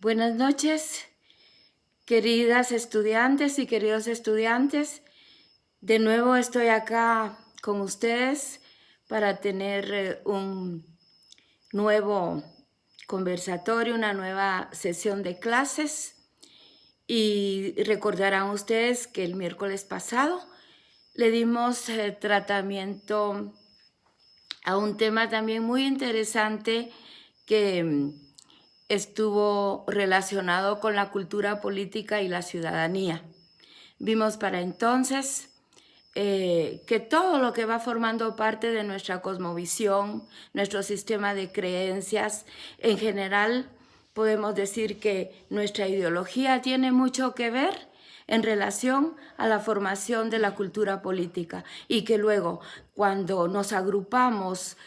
Buenas noches, queridas estudiantes y queridos estudiantes. De nuevo estoy acá con ustedes para tener un nuevo conversatorio, una nueva sesión de clases. Y recordarán ustedes que el miércoles pasado le dimos tratamiento a un tema también muy interesante que estuvo relacionado con la cultura política y la ciudadanía. Vimos para entonces que todo lo que va formando parte de nuestra cosmovisión, nuestro sistema de creencias, en general podemos decir que nuestra ideología tiene mucho que ver en relación a la formación de la cultura política y que luego cuando nos agrupamos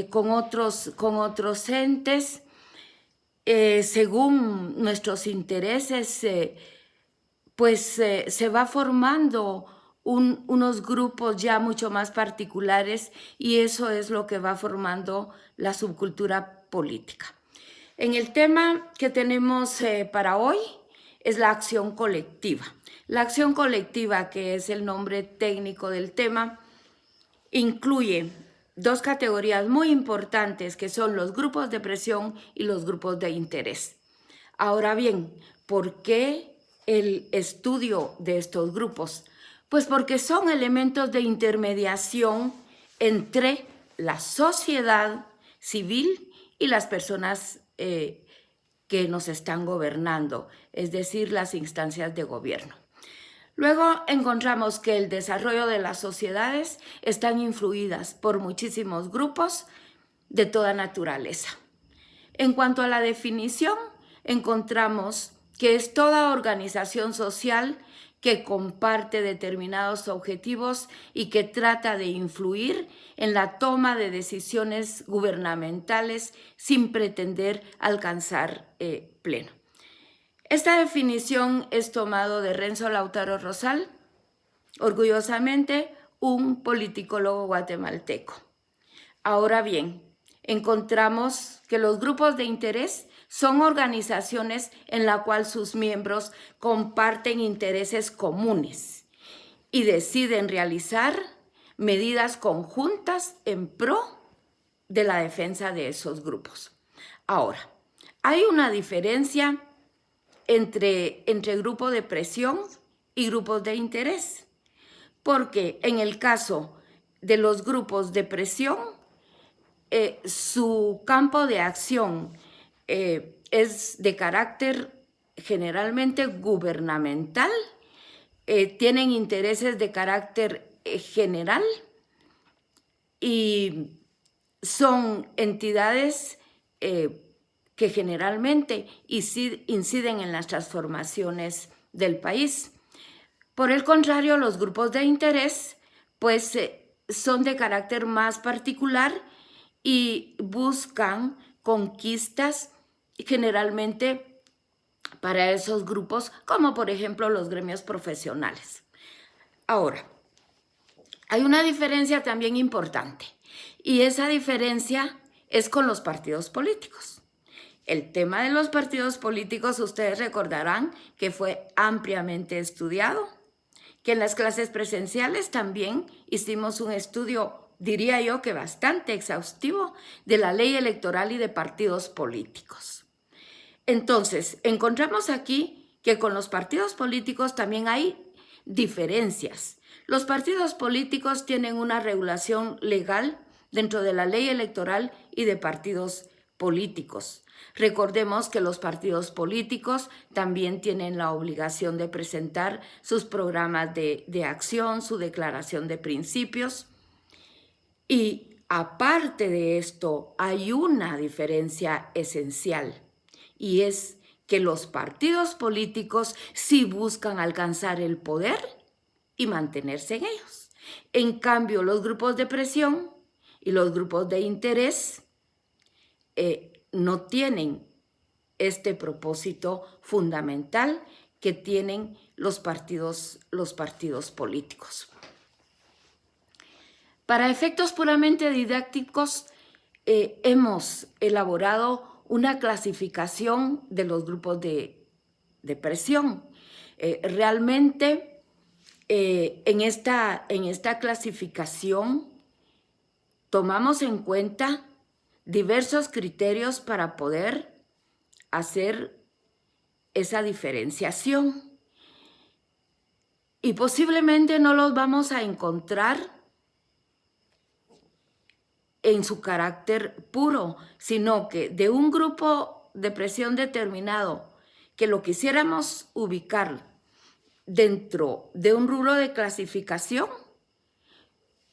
con otros entes, según nuestros intereses, se va formando unos grupos ya mucho más particulares y eso es lo que va formando la subcultura política. En el tema que tenemos para hoy es la acción colectiva. La acción colectiva, que es el nombre técnico del tema, incluye dos categorías muy importantes que son los grupos de presión y los grupos de interés. Ahora bien, ¿por qué el estudio de estos grupos? Pues porque son elementos de intermediación entre la sociedad civil y las personas que nos están gobernando, es decir, las instancias de gobierno. Luego encontramos que el desarrollo de las sociedades están influidas por muchísimos grupos de toda naturaleza. En cuanto a la definición, encontramos que es toda organización social que comparte determinados objetivos y que trata de influir en la toma de decisiones gubernamentales sin pretender alcanzar pleno. Esta definición es tomado de Renzo Lautaro Rosal, orgullosamente un politicólogo guatemalteco. Ahora bien, encontramos que los grupos de interés son organizaciones en las cuales sus miembros comparten intereses comunes y deciden realizar medidas conjuntas en pro de la defensa de esos grupos. Ahora, hay una diferencia entre grupos de presión y grupos de interés, porque en el caso de los grupos de presión, su campo de acción es de carácter generalmente gubernamental, tienen intereses de carácter general y son entidades que generalmente inciden en las transformaciones del país. Por el contrario, los grupos de interés pues son de carácter más particular y buscan conquistas generalmente para esos grupos, como por ejemplo los gremios profesionales. Ahora, hay una diferencia también importante y esa diferencia es con los partidos políticos. El tema de los partidos políticos, ustedes recordarán que fue ampliamente estudiado, que en las clases presenciales también hicimos un estudio, diría yo que bastante exhaustivo, de la ley electoral y de partidos políticos. Entonces, encontramos aquí que con los partidos políticos también hay diferencias. Los partidos políticos tienen una regulación legal dentro de la ley electoral y de partidos políticos. Recordemos que los partidos políticos también tienen la obligación de presentar sus programas de acción, su declaración de principios. Y aparte de esto, hay una diferencia esencial y es que los partidos políticos sí buscan alcanzar el poder y mantenerse en ellos. En cambio, los grupos de presión y los grupos de interés no tienen este propósito fundamental que tienen los partidos políticos. Para efectos puramente didácticos, hemos elaborado una clasificación de los grupos de presión. Realmente en esta clasificación tomamos en cuenta diversos criterios para poder hacer esa diferenciación. Y posiblemente no los vamos a encontrar en su carácter puro, sino que de un grupo de presión determinado que lo quisiéramos ubicar dentro de un rubro de clasificación,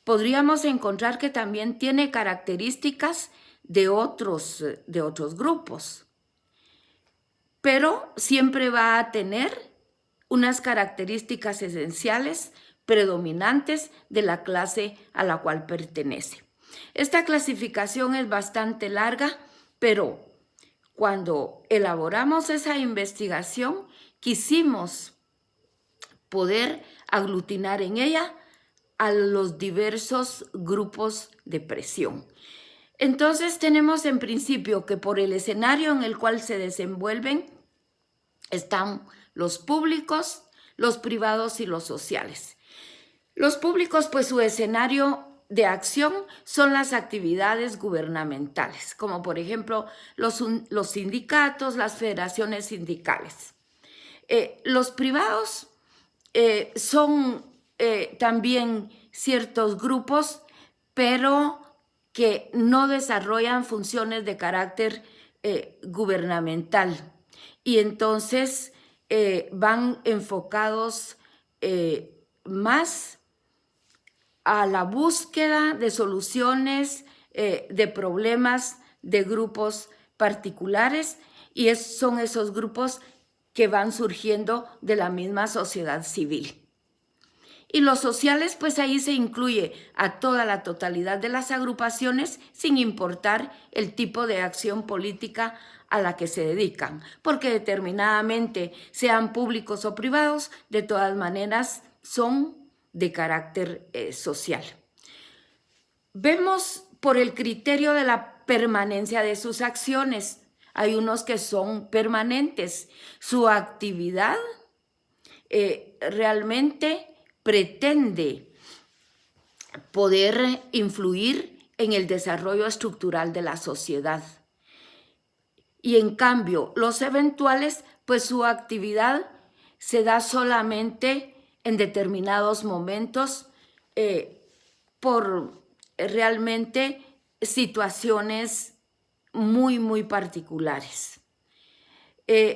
podríamos encontrar que también tiene características de otros grupos, pero siempre va a tener unas características esenciales predominantes de la clase a la cual pertenece. Esta clasificación es bastante larga, pero cuando elaboramos esa investigación quisimos poder aglutinar en ella a los diversos grupos de presión. Entonces tenemos en principio que por el escenario en el cual se desenvuelven están los públicos, los privados y los sociales. Los públicos, pues su escenario de acción son las actividades gubernamentales, como por ejemplo los sindicatos, las federaciones sindicales. Los privados son también ciertos grupos, pero que no desarrollan funciones de carácter gubernamental y entonces van enfocados más a la búsqueda de soluciones de problemas de grupos particulares y son esos grupos que van surgiendo de la misma sociedad civil. Y los sociales, pues ahí se incluye a toda la totalidad de las agrupaciones sin importar el tipo de acción política a la que se dedican, porque determinadamente sean públicos o privados, de todas maneras son de carácter social. Vemos por el criterio de la permanencia de sus acciones. Hay unos que son permanentes. Su actividad realmente pretende poder influir en el desarrollo estructural de la sociedad. Y en cambio, los eventuales, pues su actividad se da solamente en determinados momentos por realmente situaciones muy, muy particulares.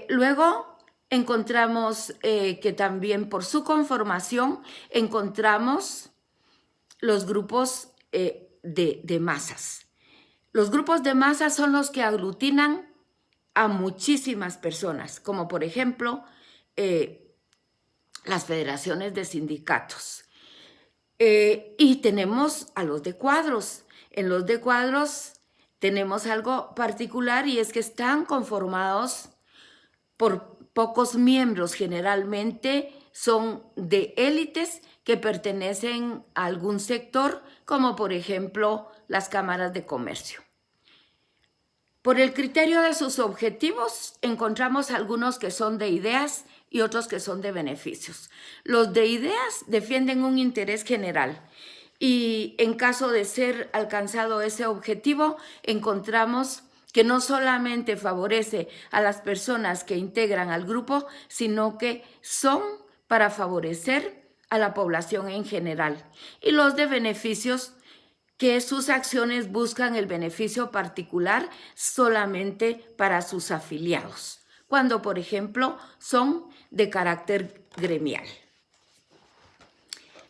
Luego encontramos que también por su conformación encontramos los grupos de masas. Los grupos de masas son los que aglutinan a muchísimas personas, como por ejemplo las federaciones de sindicatos. Y tenemos a los de cuadros. En los de cuadros tenemos algo particular y es que están conformados por pocos miembros, generalmente son de élites que pertenecen a algún sector, como por ejemplo las cámaras de comercio. Por el criterio de sus objetivos, encontramos algunos que son de ideas y otros que son de beneficios. Los de ideas defienden un interés general y en caso de ser alcanzado ese objetivo, encontramos que no solamente favorece a las personas que integran al grupo, sino que son para favorecer a la población en general. Y los de beneficios, que sus acciones buscan el beneficio particular solamente para sus afiliados, cuando, por ejemplo, son de carácter gremial.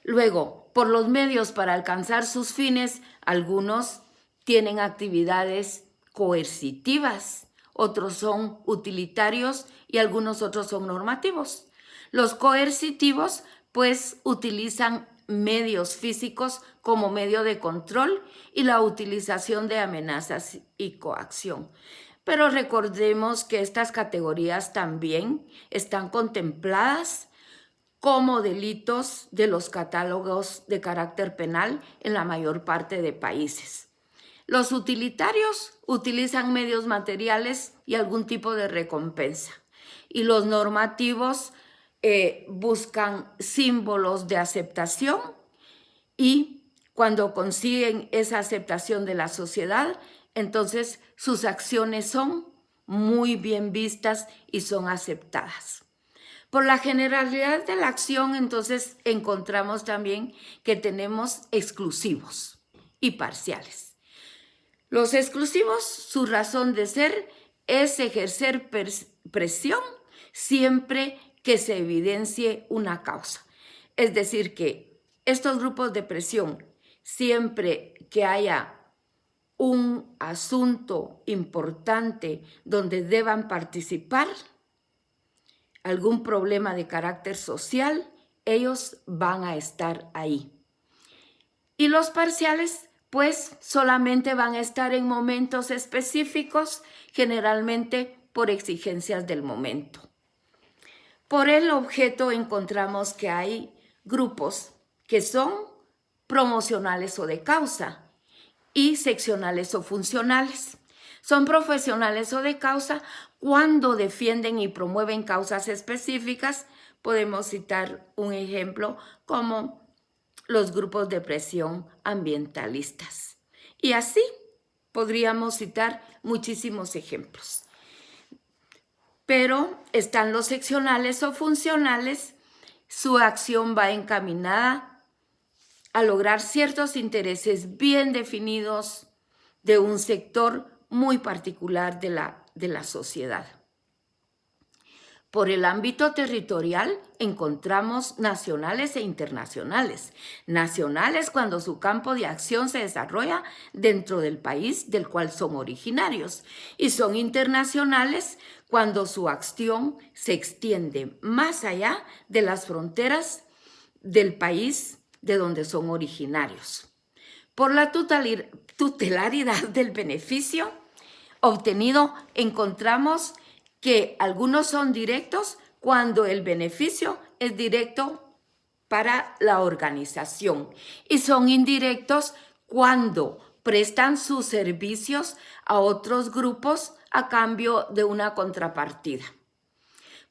Luego, por los medios para alcanzar sus fines, algunos tienen actividades coercitivas, otros son utilitarios y algunos otros son normativos. Los coercitivos, pues, utilizan medios físicos como medio de control y la utilización de amenazas y coacción. Pero recordemos que estas categorías también están contempladas como delitos de los catálogos de carácter penal en la mayor parte de países. Los utilitarios utilizan medios materiales y algún tipo de recompensa. Y los normativos buscan símbolos de aceptación y cuando consiguen esa aceptación de la sociedad, entonces sus acciones son muy bien vistas y son aceptadas. Por la generalidad de la acción, entonces encontramos también que tenemos exclusivos y parciales. Los exclusivos, su razón de ser es ejercer presión siempre que se evidencie una causa. Es decir, que estos grupos de presión, siempre que haya un asunto importante donde deban participar, algún problema de carácter social, ellos van a estar ahí. Y los parciales, pues, solamente van a estar en momentos específicos, generalmente por exigencias del momento. Por el objeto encontramos que hay grupos que son promocionales o de causa y seccionales o funcionales. Son profesionales o de causa cuando defienden y promueven causas específicas. Podemos citar un ejemplo como los grupos de presión ambientalistas. Y así podríamos citar muchísimos ejemplos. Pero están los seccionales o funcionales. Su acción va encaminada a lograr ciertos intereses bien definidos de un sector muy particular de la sociedad. Por el ámbito territorial encontramos nacionales e internacionales. Nacionales cuando su campo de acción se desarrolla dentro del país del cual son originarios. Y son internacionales cuando su acción se extiende más allá de las fronteras del país de donde son originarios. Por la tutelaridad del beneficio obtenido, encontramos que algunos son directos cuando el beneficio es directo para la organización y son indirectos cuando prestan sus servicios a otros grupos a cambio de una contrapartida.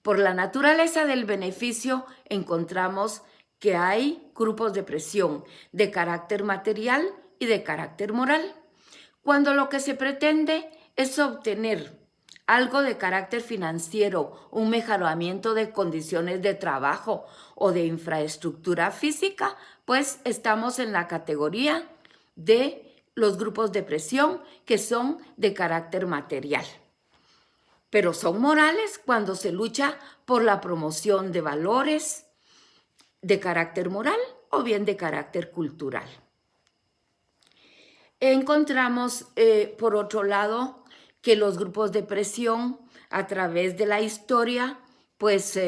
Por la naturaleza del beneficio encontramos que hay grupos de presión de carácter material y de carácter moral, cuando lo que se pretende es obtener algo de carácter financiero, un mejoramiento de condiciones de trabajo o de infraestructura física, pues estamos en la categoría de los grupos de presión que son de carácter material. Pero son morales cuando se lucha por la promoción de valores de carácter moral o bien de carácter cultural. Encontramos, por otro lado, que los grupos de presión a través de la historia pues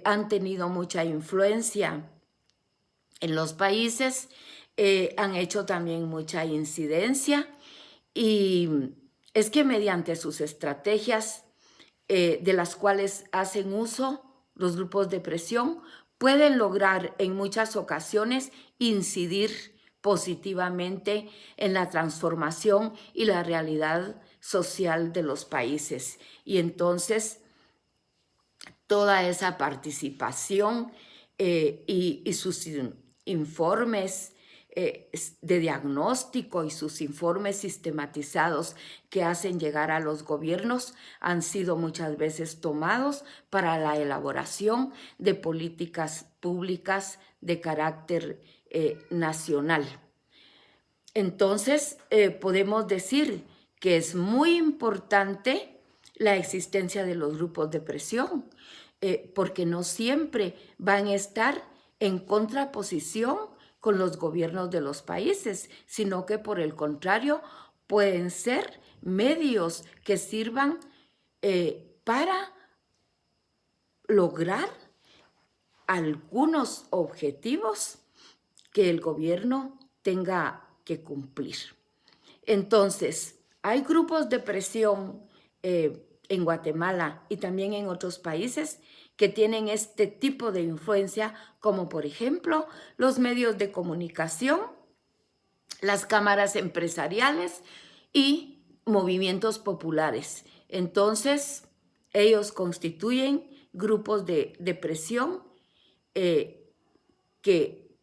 han tenido mucha influencia en los países, han hecho también mucha incidencia y es que mediante sus estrategias de las cuales hacen uso los grupos de presión pueden lograr en muchas ocasiones incidir positivamente en la transformación y la realidad social de los países. Y entonces toda esa participación y sus informes de diagnóstico y sus informes sistematizados que hacen llegar a los gobiernos han sido muchas veces tomados para la elaboración de políticas públicas de carácter nacional. Entonces, podemos decir que es muy importante la existencia de los grupos de presión, porque no siempre van a estar en contraposición con los gobiernos de los países, sino que por el contrario pueden ser medios que sirvan para lograr algunos objetivos que el gobierno tenga que cumplir. Entonces, hay grupos de presión en Guatemala y también en otros países que tienen este tipo de influencia, como por ejemplo los medios de comunicación, las cámaras empresariales y movimientos populares. Entonces, ellos constituyen grupos de presión que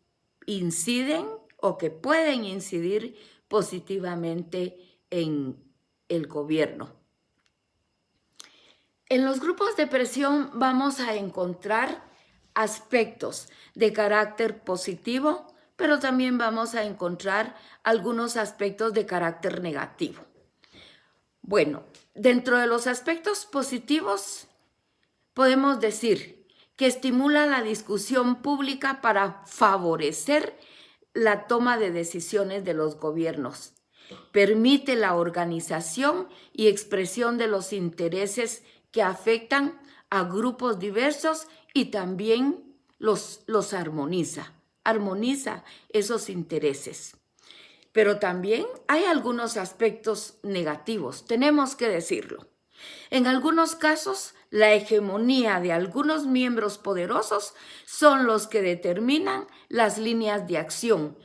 inciden o que pueden incidir positivamente en el gobierno. En los grupos de presión vamos a encontrar aspectos de carácter positivo, pero también vamos a encontrar algunos aspectos de carácter negativo. Bueno, dentro de los aspectos positivos podemos decir que estimula la discusión pública para favorecer la toma de decisiones de los gobiernos. Permite la organización y expresión de los intereses que afectan a grupos diversos y también los armoniza esos intereses. Pero también hay algunos aspectos negativos, tenemos que decirlo. En algunos casos, la hegemonía de algunos miembros poderosos son los que determinan las líneas de acción,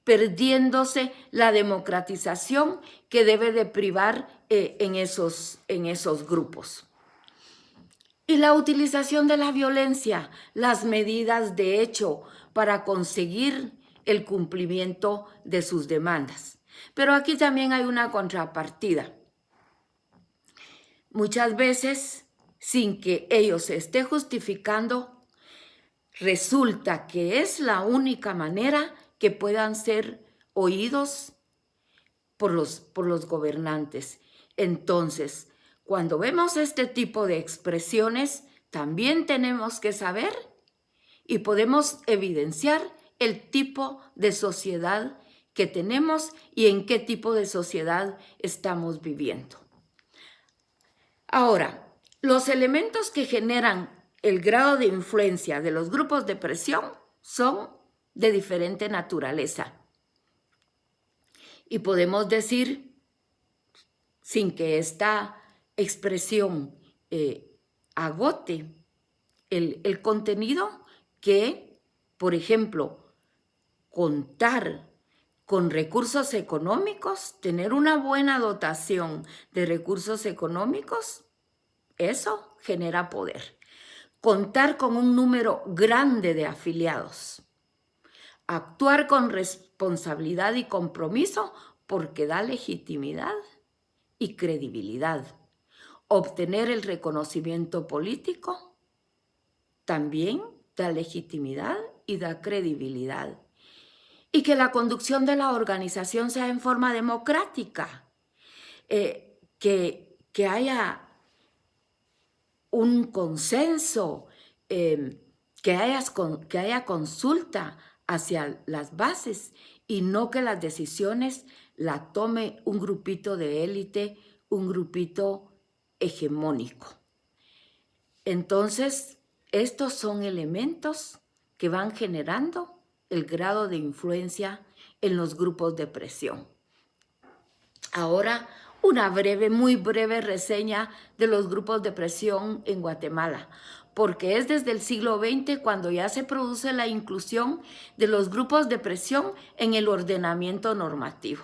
perdiéndose la democratización que debe de privar en esos grupos. Y la utilización de la violencia, las medidas de hecho para conseguir el cumplimiento de sus demandas. Pero aquí también hay una contrapartida. Muchas veces, sin que ello se esté justificando, resulta que es la única manera que puedan ser oídos por los gobernantes. Entonces, cuando vemos este tipo de expresiones, también tenemos que saber y podemos evidenciar el tipo de sociedad que tenemos y en qué tipo de sociedad estamos viviendo. Ahora, los elementos que generan el grado de influencia de los grupos de presión son de diferente naturaleza. Y podemos decir, sin que esta expresión agote el contenido, que, por ejemplo, contar con recursos económicos, tener una buena dotación de recursos económicos, eso genera poder. Contar con un número grande de afiliados. Actuar con responsabilidad y compromiso porque da legitimidad y credibilidad. Obtener el reconocimiento político también da legitimidad y da credibilidad. Y que la conducción de la organización sea en forma democrática, que haya un consenso, que haya consulta hacia las bases y no que las decisiones la tome un grupito de élite, un grupito hegemónico. Entonces, estos son elementos que van generando el grado de influencia en los grupos de presión. Ahora, una muy breve reseña de los grupos de presión en Guatemala, porque es desde el siglo XX cuando ya se produce la inclusión de los grupos de presión en el ordenamiento normativo.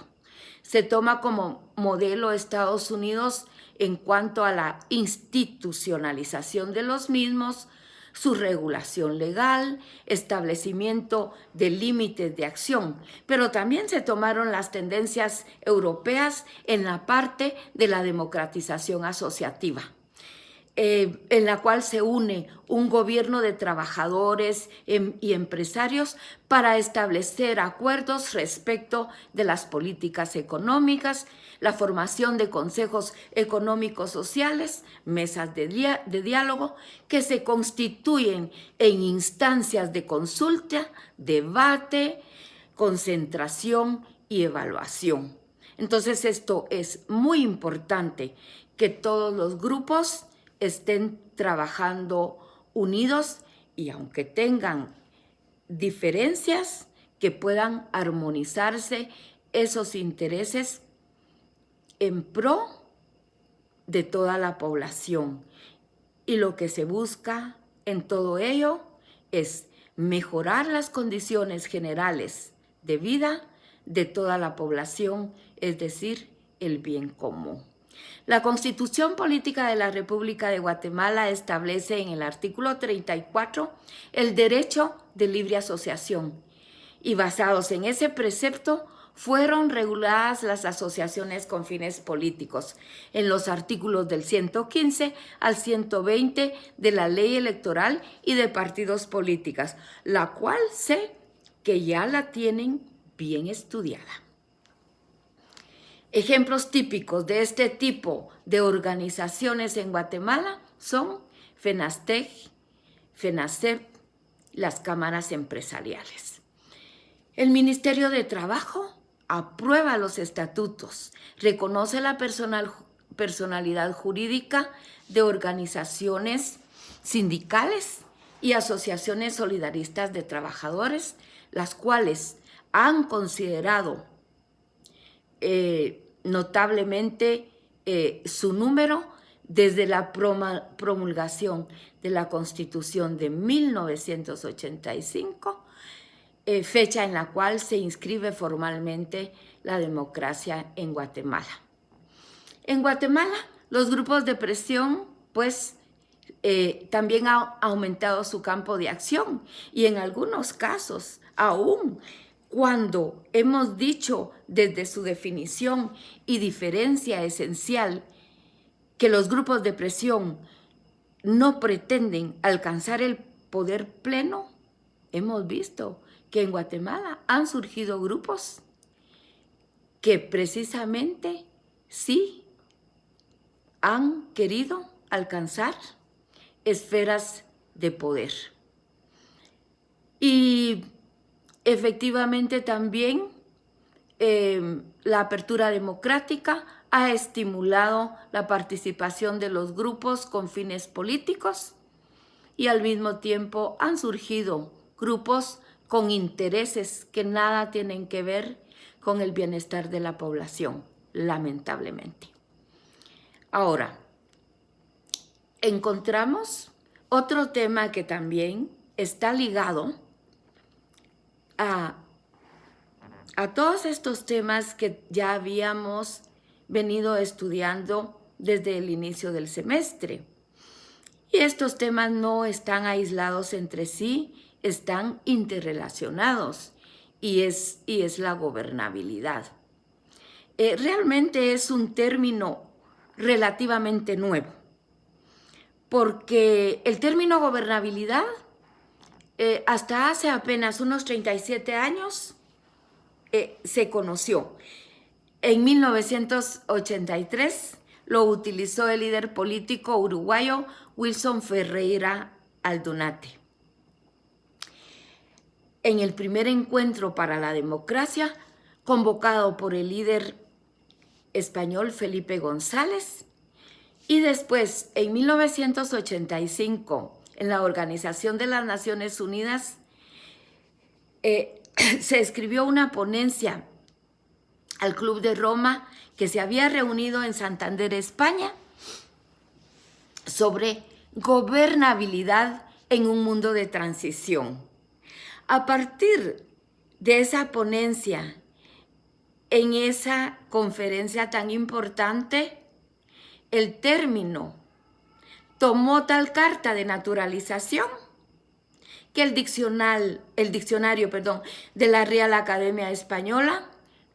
Se toma como modelo Estados Unidos en cuanto a la institucionalización de los mismos, su regulación legal, establecimiento de límites de acción, pero también se tomaron las tendencias europeas en la parte de la democratización asociativa, en la cual se une un gobierno de trabajadores y empresarios para establecer acuerdos respecto de las políticas económicas, la formación de consejos económicos sociales, mesas de diálogo, que se constituyen en instancias de consulta, debate, concentración y evaluación. Entonces, esto es muy importante, que todos los grupos estén trabajando unidos y aunque tengan diferencias, que puedan armonizarse esos intereses en pro de toda la población. Y lo que se busca en todo ello es mejorar las condiciones generales de vida de toda la población, es decir, el bien común. La Constitución Política de la República de Guatemala establece en el artículo 34 el derecho de libre asociación y basados en ese precepto fueron reguladas las asociaciones con fines políticos en los artículos del 115 al 120 de la Ley Electoral y de Partidos Políticos, la cual sé que ya la tienen bien estudiada. Ejemplos típicos de este tipo de organizaciones en Guatemala son FENASTEC, FENACEP, las cámaras empresariales. El Ministerio de Trabajo aprueba los estatutos, reconoce la personalidad jurídica de organizaciones sindicales y asociaciones solidaristas de trabajadores, las cuales han considerado notablemente su número desde la promulgación de la Constitución de 1985, fecha en la cual se inscribe formalmente la democracia en Guatemala. En Guatemala, los grupos de presión, pues, también han aumentado su campo de acción y en algunos casos, aún cuando hemos dicho desde su definición y diferencia esencial que los grupos de presión no pretenden alcanzar el poder pleno, hemos visto que en Guatemala han surgido grupos que precisamente sí han querido alcanzar esferas de poder. Y efectivamente también la apertura democrática ha estimulado la participación de los grupos con fines políticos y al mismo tiempo han surgido grupos con intereses que nada tienen que ver con el bienestar de la población, lamentablemente. Ahora, encontramos otro tema que también está ligado a todos estos temas que ya habíamos venido estudiando desde el inicio del semestre. Y estos temas no están aislados entre sí, están interrelacionados y es la gobernabilidad. Realmente es un término relativamente nuevo, porque el término gobernabilidad hasta hace apenas unos 37 años se conoció. En 1983 lo utilizó el líder político uruguayo Wilson Ferreira Aldunate. En el primer encuentro para la democracia, convocado por el líder español Felipe González, y después, en 1985, en la Organización de las Naciones Unidas, se escribió una ponencia al Club de Roma que se había reunido en Santander, España, sobre gobernabilidad en un mundo de transición. A partir de esa ponencia, en esa conferencia tan importante, el término tomó tal carta de naturalización que el diccionario de la Real Academia Española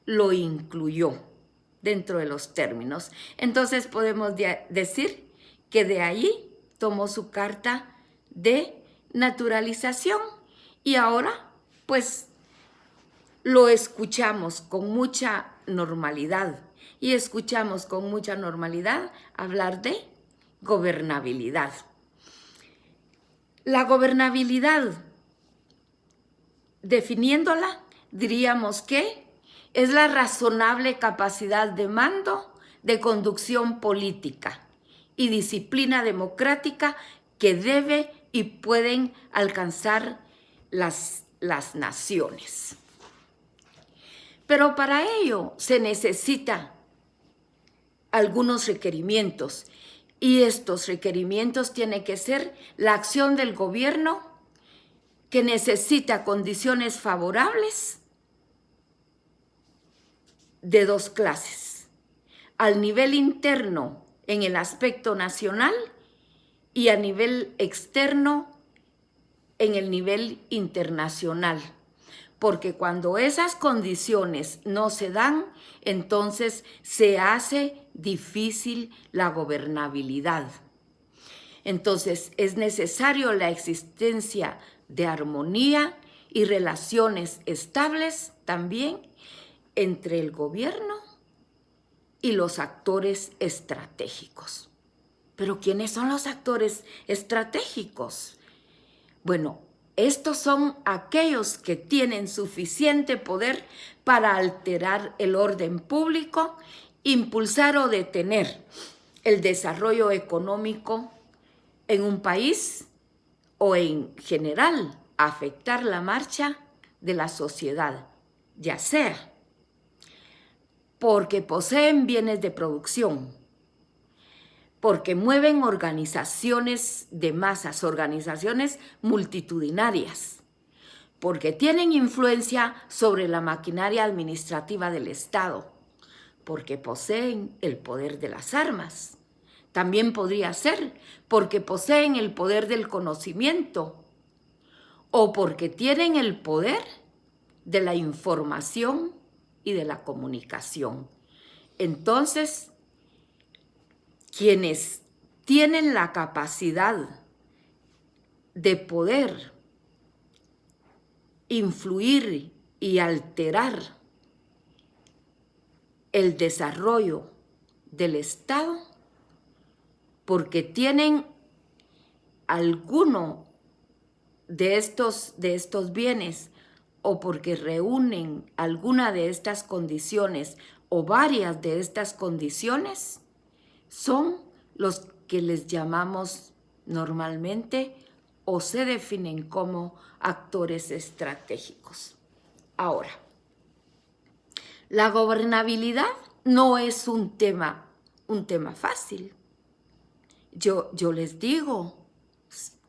lo incluyó dentro de los términos. Entonces podemos decir que de ahí tomó su carta de naturalización y ahora pues lo escuchamos con mucha normalidad y escuchamos con mucha normalidad hablar de gobernabilidad. La gobernabilidad, definiéndola, diríamos que es la razonable capacidad de mando, de conducción política y disciplina democrática que debe y pueden alcanzar las naciones. Pero para ello se necesita algunos requerimientos y estos requerimientos tienen que ser la acción del gobierno que necesita condiciones favorables de dos clases: al nivel interno en el aspecto nacional y a nivel externo en el nivel internacional. Porque cuando esas condiciones no se dan, entonces se hace difícil la gobernabilidad. Entonces es necesario la existencia de armonía y relaciones estables también entre el gobierno y los actores estratégicos. ¿Pero quiénes son los actores estratégicos? Bueno, estos son aquellos que tienen suficiente poder para alterar el orden público, impulsar o detener el desarrollo económico en un país o en general afectar la marcha de la sociedad, ya sea porque poseen bienes de producción, porque mueven organizaciones de masas, organizaciones multitudinarias, porque tienen influencia sobre la maquinaria administrativa del Estado, porque poseen el poder de las armas. También podría ser porque poseen el poder del conocimiento o porque tienen el poder de la información y de la comunicación. Entonces, quienes tienen la capacidad de poder influir y alterar el desarrollo del Estado, porque tienen alguno de estos bienes o porque reúnen alguna de estas condiciones o varias de estas condiciones, son los que les llamamos normalmente o se definen como actores estratégicos. Ahora, la gobernabilidad no es un tema fácil. Yo les digo,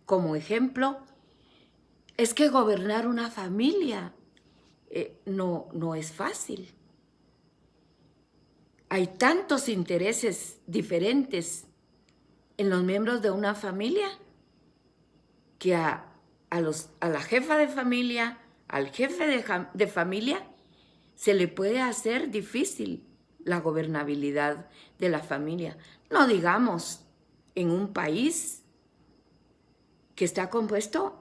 como ejemplo, es que gobernar una familia no es fácil. Hay tantos intereses diferentes en los miembros de una familia que a la jefa de familia, al jefe de familia, se le puede hacer difícil la gobernabilidad de la familia. No digamos en un país que está compuesto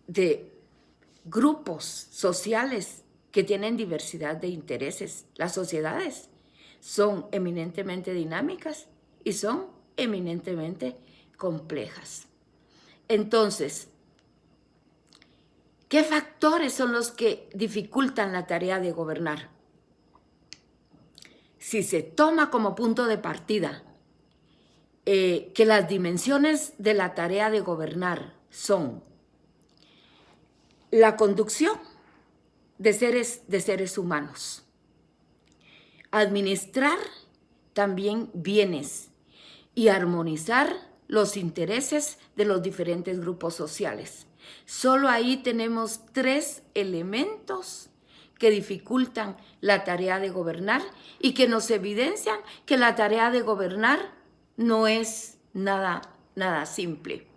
de grupos sociales que tienen diversidad de intereses. Las sociedades son eminentemente dinámicas y son eminentemente complejas. Entonces, ¿qué factores son los que dificultan la tarea de gobernar? Si se toma como punto de partida que las dimensiones de la tarea de gobernar son la conducción de seres humanos, administrar también bienes y armonizar los intereses de los diferentes grupos sociales. Solo ahí tenemos 3 elementos que dificultan la tarea de gobernar y que nos evidencian que la tarea de gobernar no es nada simple.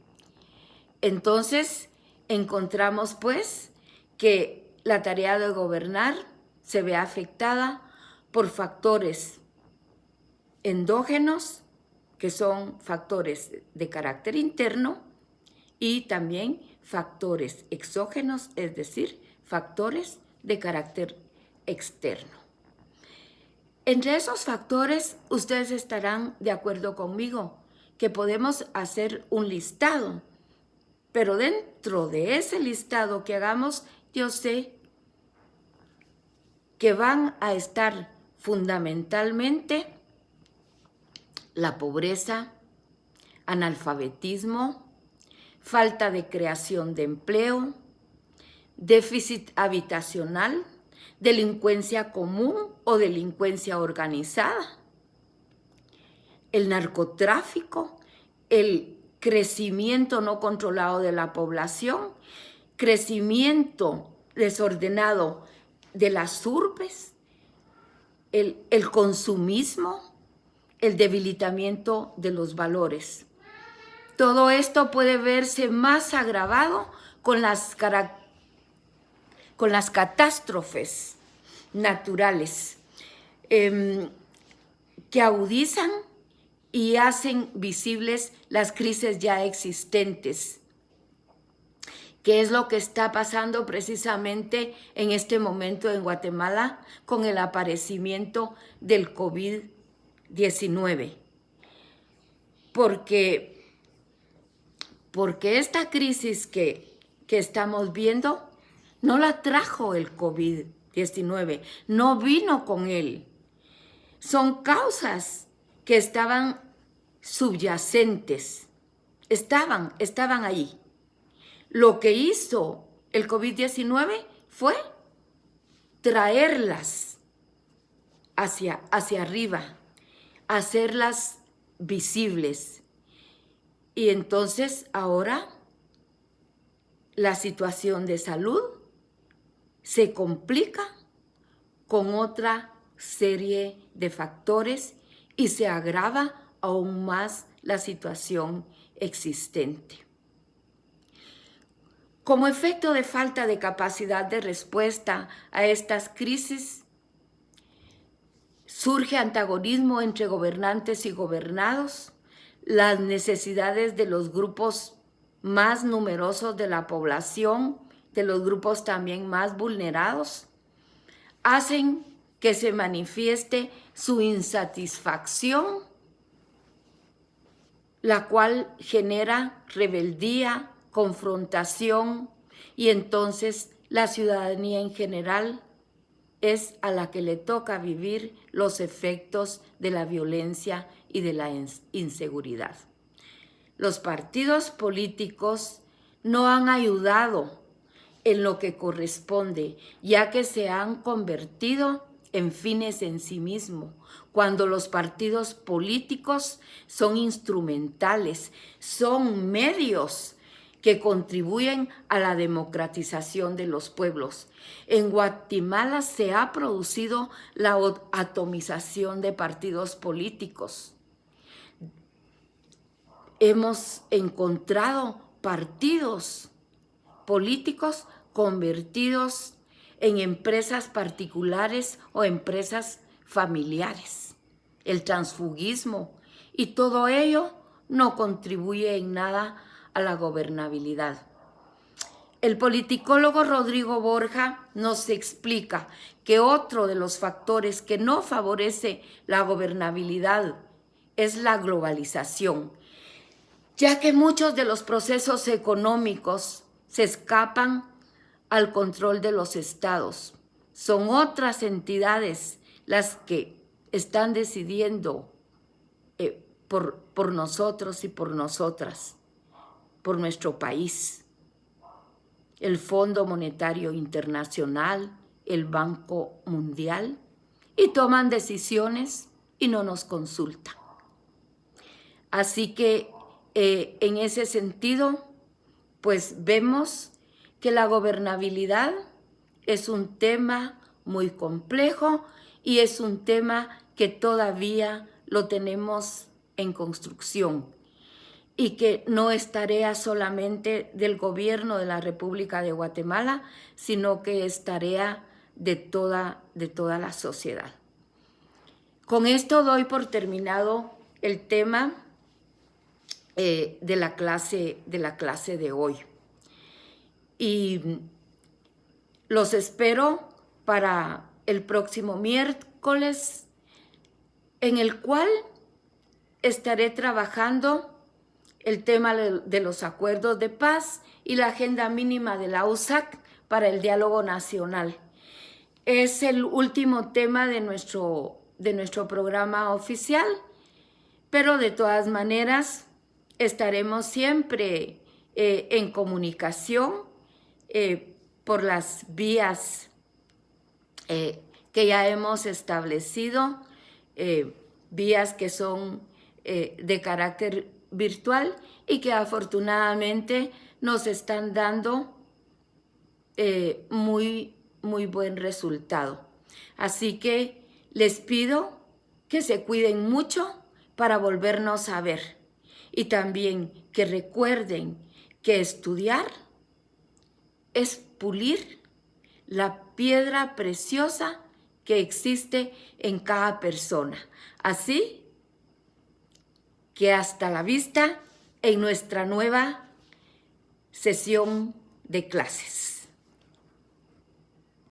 Entonces, encontramos pues que la tarea de gobernar se ve afectada por factores endógenos, que son factores de carácter interno, y también factores exógenos, es decir, factores de carácter externo. Entre esos factores, ustedes estarán de acuerdo conmigo que podemos hacer un listado, pero dentro de ese listado que hagamos, yo sé que van a estar fundamentalmente la pobreza, analfabetismo, falta de creación de empleo, déficit habitacional, delincuencia común o delincuencia organizada, el narcotráfico, el crecimiento no controlado de la población, crecimiento desordenado de las urbes, el consumismo, el debilitamiento de los valores. Todo esto puede verse más agravado con las catástrofes naturales que agudizan y hacen visibles las crisis ya existentes, que es lo que está pasando precisamente en este momento en Guatemala con el aparecimiento del COVID-19. Porque esta crisis que estamos viendo no la trajo el COVID-19, no vino con él. Son causas que estaban subyacentes, estaban ahí. Lo que hizo el COVID-19 fue traerlas hacia arriba, hacerlas visibles. Y entonces ahora la situación de salud se complica con otra serie de factores y se agrava aún más la situación existente. Como efecto de falta de capacidad de respuesta a estas crisis, surge antagonismo entre gobernantes y gobernados, las necesidades de los grupos más numerosos de la población, de los grupos también más vulnerados, hacen que se manifieste su insatisfacción, la cual genera rebeldía, confrontación, y entonces la ciudadanía en general es a la que le toca vivir los efectos de la violencia y de la inseguridad. Los partidos políticos no han ayudado en lo que corresponde, ya que se han convertido en fines en sí mismos, cuando los partidos políticos son instrumentales, son medios que contribuyen a la democratización de los pueblos. En Guatemala se ha producido la atomización de partidos políticos. Hemos encontrado partidos políticos convertidos en empresas particulares o empresas familiares, el transfugismo, y todo ello no contribuye en nada a la gobernabilidad. El politicólogo Rodrigo Borja nos explica que otro de los factores que no favorece la gobernabilidad es la globalización, ya que muchos de los procesos económicos se escapan al control de los estados. Son otras entidades las que están decidiendo por nosotros y por nosotras, por nuestro país. El Fondo Monetario Internacional, el Banco Mundial, y toman decisiones y no nos consultan. Así que en ese sentido, pues vemos que la gobernabilidad es un tema muy complejo y es un tema que todavía lo tenemos en construcción y que no es tarea solamente del gobierno de la República de Guatemala, sino que es tarea de toda la sociedad. Con esto doy por terminado el tema de la clase de hoy. Y los espero para el próximo miércoles, en el cual estaré trabajando el tema de los acuerdos de paz y la agenda mínima de la USAC para el diálogo nacional. Es el último tema de nuestro programa oficial, pero de todas maneras estaremos siempre en comunicación por las vías que ya hemos establecido, vías que son de carácter virtual y que afortunadamente nos están dando muy buen resultado. Así que Les pido que se cuiden mucho para volvernos a ver y también que recuerden que estudiar es pulir la piedra preciosa que existe en cada persona. Así que hasta la vista en nuestra nueva sesión de clases.